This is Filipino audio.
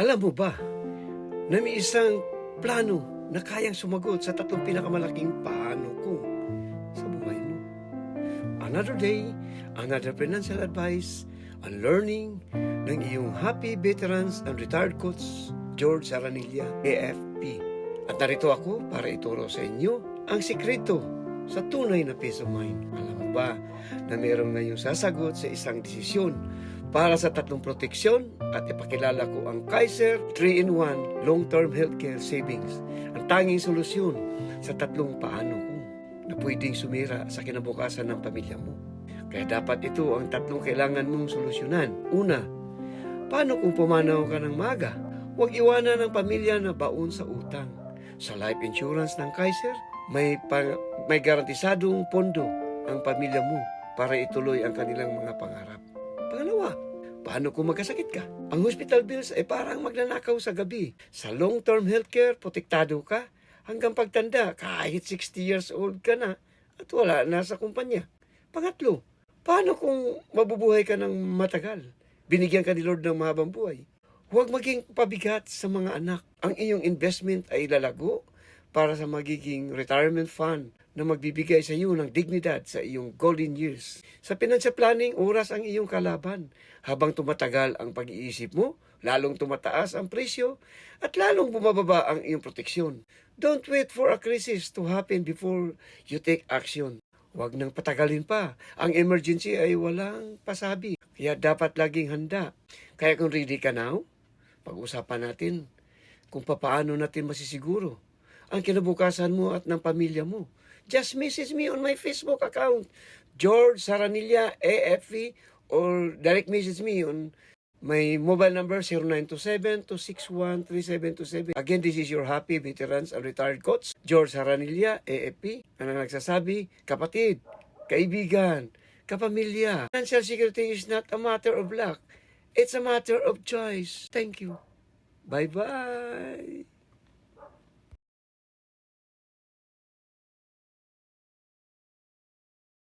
Alam mo ba na may isang plano na kayang sumagot sa tatlong pinakamalaking paano ko sa buhay mo? Another day, another financial advice and learning ng iyong happy veterans and retired coach, George Aranilla, AFP. At narito ako para ituro sa inyo ang sikreto sa tunay na peace of mind. Alam mo ba na mayroong ngayong sasagot sa isang desisyon para sa tatlong proteksyon at ipakilala ko ang Kaiser 3-in-1 Long-Term Healthcare Savings, ang tanging solusyon sa tatlong paano ko na pwedeng sumira sa kinabukasan ng pamilya mo. Kaya dapat ito ang tatlong kailangan mong solusyonan. Una, paano kung pumanaw ka ng maga? Huwag iwanan ng pamilya na baon sa utang. Sa life insurance ng Kaiser, may garantisadong pondo ang pamilya mo para ituloy ang kanilang mga pangarap. Pangalawa, paano kung magkasakit ka? Ang hospital bills ay parang magnanakaw sa gabi. Sa long-term healthcare, protektado ka hanggang pagtanda kahit 60 years old ka na at wala na sa kumpanya. Pangatlo, paano kung mabubuhay ka ng matagal? Binigyan ka ni Lord ng mahabang buhay. Huwag maging pabigat sa mga anak. Ang iyong investment ay lalago para sa magiging retirement fund na magbibigay sa iyo ng dignidad sa iyong golden years. Sa financial planning, oras ang iyong kalaban. Habang tumatagal ang pag-iisip mo, lalong tumataas ang presyo at lalong bumababa ang iyong proteksyon. Don't wait for a crisis to happen before you take action. Huwag nang patagalin pa. Ang emergency ay walang pasabi. Kaya dapat laging handa. Kaya kung ready ka now, pag-usapan natin kung paano natin masisiguro ang kinabukasan mo at ng pamilya mo. Just message me on my Facebook account, George Aranilla, AFP, or direct message me on my mobile number 0927-261-3727. Again, this is your happy veterans and retired coach, George Aranilla, AFP, na nagsasabi, kapatid, kaibigan, kapamilya, financial security is not a matter of luck. It's a matter of choice. Thank you. Bye-bye.